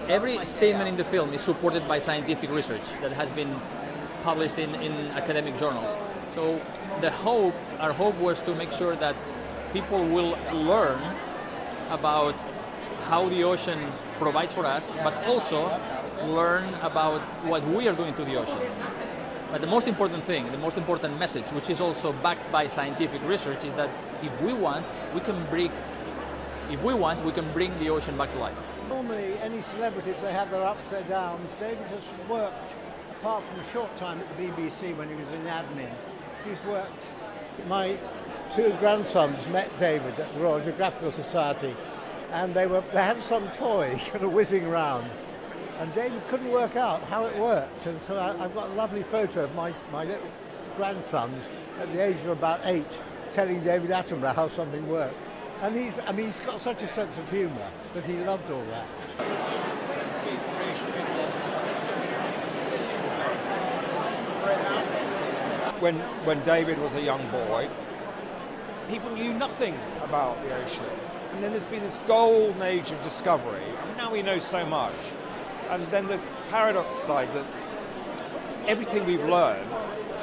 every statement in the film is supported by scientific research that has been published in academic journals. So our hope was to make sure that people will learn about how the ocean provides for us, but also learn about what we are doing to the ocean. But the most important thing, the most important message, which is also backed by scientific research, is that if we want, we can bring the ocean back to life. Normally, any celebrities, they have their ups, their downs. David has worked, apart from a short time at the BBC when he was in admin, he's worked. My two grandsons met David at the Royal Geographical Society, and they had some toy kind of whizzing around, and David couldn't work out how it worked. And so I've got a lovely photo of my little grandsons at the age of about 8 telling David Attenborough how something worked. And he's got such a sense of humour that he loved all that. When David was a young boy, people knew nothing about the ocean. And then there's been this golden age of discovery, and now we know so much. And then the paradox side that everything we've learned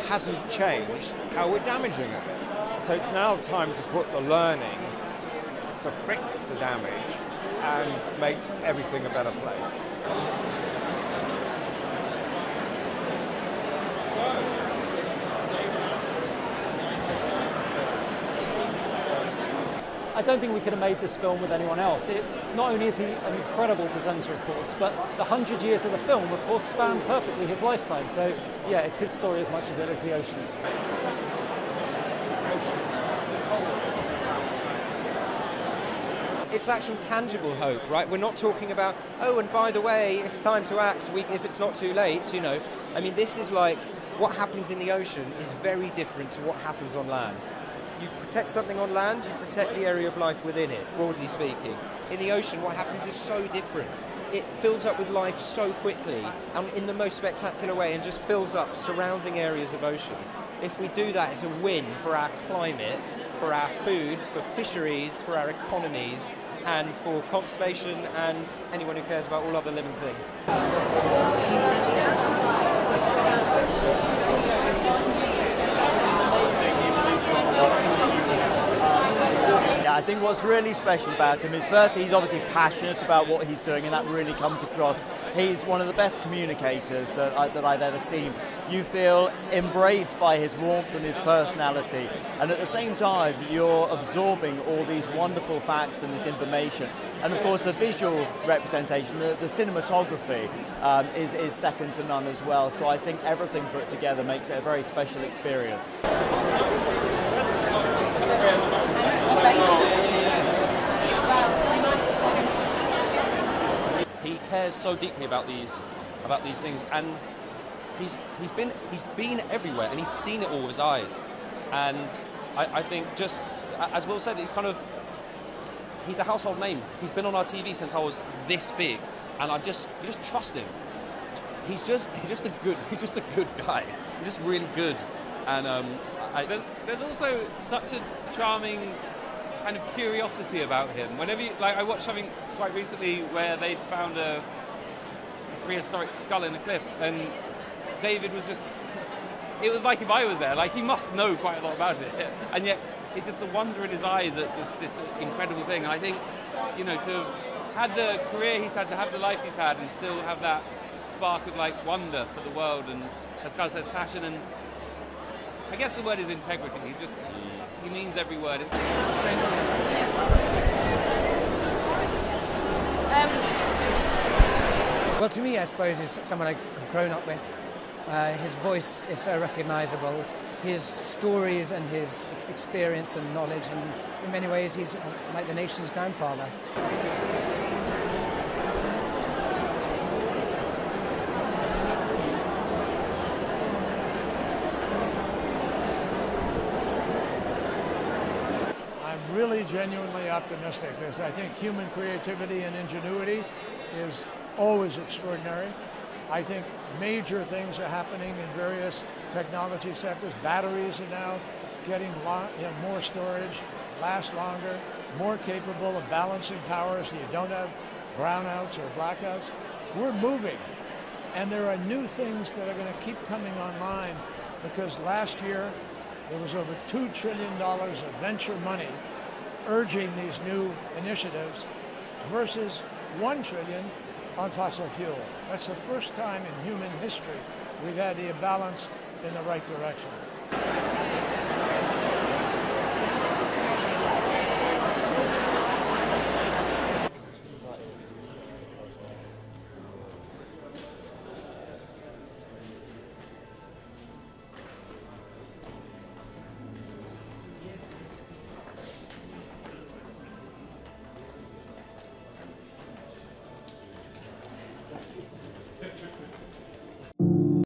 hasn't changed how we're damaging it. So it's now time to put the learning to fix the damage and make everything a better place. I don't think we could have made this film with anyone else. It's not only is he an incredible presenter, of course, but the 100 years of the film, of course, span perfectly his lifetime. So, yeah, it's his story as much as it is the ocean's. It's actual tangible hope, right? We're not talking about, oh, and by the way, it's time to act if it's not too late, you know. I mean, this is like what happens in the ocean is very different to what happens on land. You protect something on land, you protect the area of life within it, broadly speaking. In the ocean, what happens is so different. It fills up with life so quickly and in the most spectacular way and just fills up surrounding areas of ocean. If we do that, it's a win for our climate, for our food, for fisheries, for our economies, and for conservation and anyone who cares about all other living things. I think what's really special about him is, firstly, he's obviously passionate about what he's doing, and that really comes across. He's one of the best communicators that I've ever seen. You feel embraced by his warmth and his personality, and at the same time, you're absorbing all these wonderful facts and this information. And of course, the visual representation, the cinematography is second to none as well. So I think everything put together makes it a very special experience. He cares so deeply about these things, and he's been everywhere, and he's seen it all with his eyes. And I think, just as Will said, he's a household name. He's been on our TV since I was this big, and you just trust him. He's just a good guy. He's just really good, and there's also such a charming kind of curiosity about him. Whenever I watched something quite recently where they'd found a prehistoric skull in a cliff, and David was it was like if I was there, like he must know quite a lot about it, and yet it's just the wonder in his eyes at just this incredible thing. And I think, to have had the career he's had, to have the life he's had, and still have that spark of like wonder for the world, and as Carl says, passion, and I guess the word is integrity. He means every word. Well, to me, I suppose, is someone I've grown up with. His voice is so recognisable. His stories and his experience and knowledge, and in many ways, he's like the nation's grandfather. Really genuinely optimistic, because I think human creativity and ingenuity is always extraordinary. I think major things are happening in various technology sectors. Batteries are now getting more storage, last longer, more capable of balancing power so you don't have brownouts or blackouts. we're moving. And there are new things that are going to keep coming online, because last year there was over $2 trillion of venture money urging these new initiatives versus $1 trillion on fossil fuel. That's the first time in human history we've had the balance in the right direction.